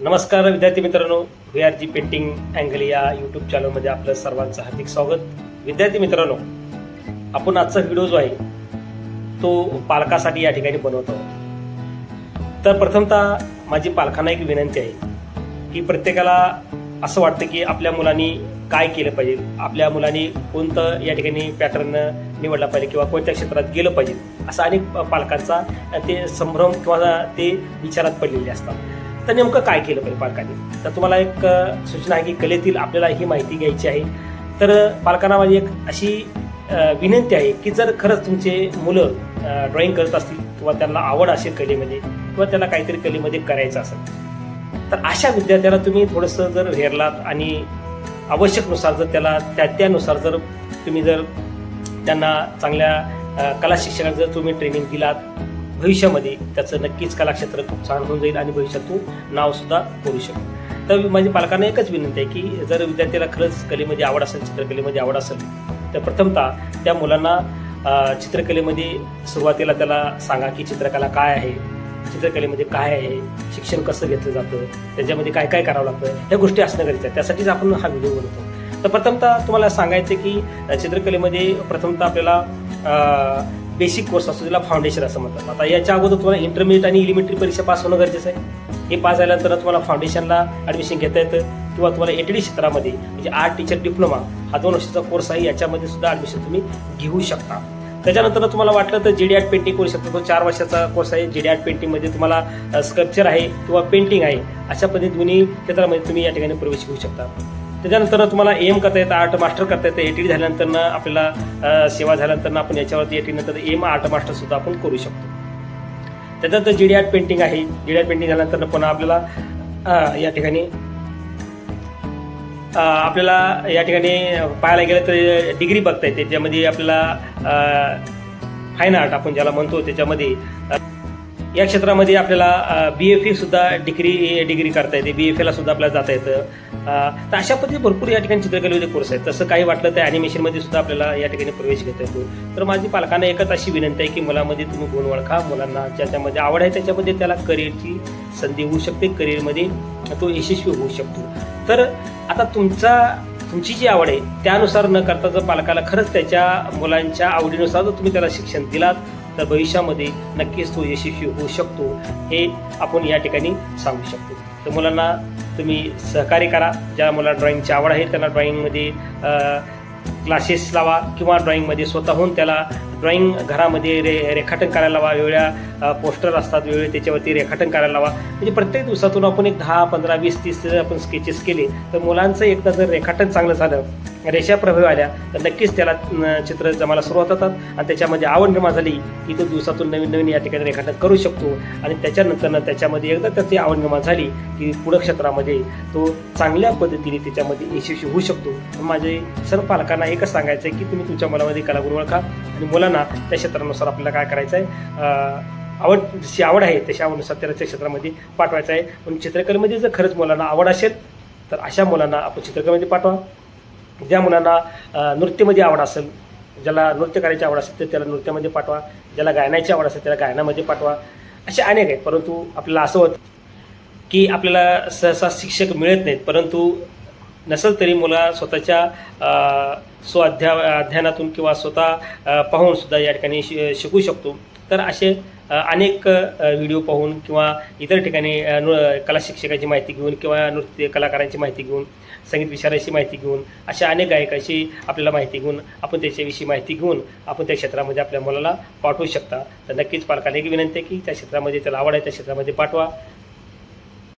नमस्कार विद्यार्थी मित्रांनो, VRG पेंटिंग अँगल या यूट्यूब चॅनलमध्ये आपलं सर्वांचं हार्दिक स्वागत। विद्यार्थी मित्रांनो, आपण आजचा व्हिडिओ जो आहे तो पालकासाठी या ठिकाणी बनवतो। तर प्रथमतः माझी पालकांना एक विनंती आहे की प्रत्येकाला असं वाटतं की आपल्या मुलांनी काय केलं पाहिजे, आपल्या मुलांनी कोणतं या ठिकाणी पॅटर्न निवडला पाहिजे किंवा कोणत्या क्षेत्रात गेलं पाहिजे, असा अनेक पालकांचा ते संभ्रम किंवा ते विचारात पडलेले असतात। तर नेमकं काय केलं पाहिजे पालकांनी? तर तुम्हाला एक सूचना आहे की कलेतील आपल्याला ही माहिती घ्यायची आहे। तर पालकांना माझी एक अशी विनंती आहे की जर खरंच तुमचे मुलं ड्रॉइंग करत असतील किंवा त्यांना आवड असेल कलेमध्ये किंवा त्याला काहीतरी कलेमध्ये करायचं असेल, तर अशा विद्यार्थ्याला तुम्ही थोडंसं जर हेरलात आणि आवश्यकनुसार जर त्याला त्यानुसार जर तुम्ही जर त्यांना चांगल्या कला शिक्षकाला जर तुम्ही ट्रेनिंग दिलात, भविष्यामध्ये त्याचं नक्कीच कलाक्षेत्र खूप छान होऊन जाईल आणि भविष्यातून नाव सुद्धा करू शकतो। तर माझ्या पालकांना एकच विनंती आहे की जर विद्यार्थ्याला खरंच कलेमध्ये आवड असेल, चित्रकलेमध्ये आवड असेल, तर प्रथमतः त्या मुलांना चित्रकलेमध्ये सुरुवातीला त्याला सांगा की चित्रकला काय आहे, चित्रकलेमध्ये काय आहे, शिक्षण कसं घेतलं जातं, त्याच्यामध्ये काय काय करावं लागतं, ह्या गोष्टी असणं गरजेचं आहे। त्यासाठीच आपण हा व्हिडिओ बनवतो। तर प्रथमतः तुम्हाला सांगायचं की चित्रकलेमध्ये प्रथमतः आपल्याला बेसिक कोर्स असतो, त्याला फाउंडेशन असं म्हणतात। आता याच्या अगोदर तुम्हाला इंटरमिडिएट आणि एलिमेंटरी परीक्षा पास होणं गरजेचं आहे। हे पास झाल्यानंतर तुम्हाला फाउंडेशनला ॲडमिशन घेता येतं किंवा तुम्हाला ATD क्षेत्रामध्ये म्हणजे आर्ट टीचर डिप्लोमा हा 2 वर्षाचा कोर्स आहे, याच्यामध्ये सुद्धा ॲडमिशन तुम्ही घेऊ शकता। त्याच्यानंतर तुम्हाला वाटलं तर GD आर्ट पेंटिंग करू शकता, तो 4 वर्षाचा कोर्स आहे। GD आर्ट पेंटिंगमध्ये तुम्हाला स्कल्पचर आहे किंवा पेंटिंग आहे, अशा पद्धती दोन्ही क्षेत्रामध्ये तुम्ही या ठिकाणी प्रवेश घेऊ शकता। त्याच्यानंतर तुम्हाला AM करता येतं, आर्ट मास्टर करता येतं। ATD झाल्यानंतर आपल्याला सेवा झाल्यानंतर आपण याच्यावरती ATD नंतर AM आर्ट मास्टर सुद्धा आपण करू शकतो। त्याच्यानंतर GD आर्ट पेंटिंग आहे। GD आर्ट पेंटिंग झाल्यानंतर पुन्हा आपल्याला या ठिकाणी पाहायला गेलं तर डिग्री बघता येते, ज्यामध्ये आपल्याला फाईन आर्ट आपण ज्याला म्हणतो, त्याच्यामध्ये या क्षेत्रामध्ये आपल्याला BFA सुद्धा डिग्री करता येते, BFA ला सुद्धा आपल्याला जाता येतं। तर अशा पद्धती भरपूर या ठिकाणी चित्रकलेमध्ये कोर्स आहेत। तसं काही वाटलं तर ॲनिमेशनमध्ये सुद्धा आपल्याला या ठिकाणी प्रवेश घेता येतो। तर माझी पालकांना एकच अशी विनंती आहे की मुलामध्ये तुम्ही गुण ओळखा, मुलांना ज्याच्यामध्ये आवड आहे त्याच्यामध्ये त्याला करिअरची संधी होऊ शकते, करिअरमध्ये तो यशस्वी होऊ शकतो। तर आता तुमची जी आवड आहे त्यानुसार न करता जर पालकाला खरंच त्याच्या मुलांच्या आवडीनुसार जर तुम्ही त्याला शिक्षण दिलात तर भविष्यामध्ये नक्कीच तो यशस्वी होऊ शकतो, हे आपण या ठिकाणी सांगू शकतो। तर मुलांना तुम्ही सहकार्य करा, ज्या मुलांना ड्रॉइंगची आवड आहे त्यांना ड्रॉइंगमध्ये क्लासेस लावा किंवा ड्रॉइंगमध्ये स्वतःहून त्याला ड्रॉइंग घरामध्ये रेखाटन करायला लावा। वेगवेगळ्या पोस्टर असतात, वेगवेगळे त्याच्यावरती रेखाटन करायला लावा। म्हणजे प्रत्येक दिवसातून आपण एक 10, 15, 20, 30 जर आपण स्केचेस केले तर मुलांचं एकदा जर रेखाटन चांगलं झालं, रेषा प्रभावी आल्या, तर नक्कीच त्याला चित्र जमायला सुरुवात होतात आणि त्याच्यामध्ये आवड निर्माण झाली की तो दिवसातून नवीन नवीन या ठिकाणी रेखाटन करू शकतो। आणि त्याच्यानंतर त्याच्यामध्ये एकदा त्याची आवड निर्माण झाली की पुढे क्षेत्रामध्ये तो चांगल्या पद्धतीने त्याच्यामध्ये यशस्वी होऊ शकतो। माझे सर्व पालकांना एकच सांगायचं आहे की तुम्ही तुमच्या मुलामध्ये कलागुण ओळखा आणि मुलांना त्या क्षेत्रानुसार आपल्याला काय करायचं आहे, जशी आवड आहे तशा आवडीनुसार त्याला त्या क्षेत्रामध्ये पाठवायचं आहे। पण चित्रकलेमध्ये जर खरंच मुलांना आवड असेल तर अशा मुलांना आपण चित्रकलेमध्ये पाठवा। ज्या मुलांना नृत्यामध्ये आवड असेल, ज्याला नृत्य करायची आवड असेल तर त्याला नृत्यामध्ये पाठवा, ज्याला गायनाची आवड असेल त्याला गायनामध्ये पाठवा। असे अनेक आहेत, परंतु आपल्याला असं होतं की आपल्याला सहसा शिक्षक मिळत नाहीत, परंतु नसेल तरी मुलं स्वतःच्या अध्ययनातून किंवा स्वतः पाहून सुद्धा या ठिकाणी शिकू शकतो। तर असे अनेक व्हिडिओ पाहून किंवा इतर ठिकाणी कला शिक्षकाची माहिती घेऊन किंवा नृत्य कलाकारांची माहिती घेऊन, संगीत विशारदाची माहिती घेऊन, अशा अनेक गायकाची आपल्याला माहिती घेऊन आपण त्याच्याविषयी माहिती घेऊन आपण त्या क्षेत्रामध्ये आपल्या मुलाला पाठवू शकता। तर नक्कीच पालकांना एक विनंती आहे की त्या क्षेत्रामध्ये त्याला आवड आहे त्या क्षेत्रामध्ये पाठवा।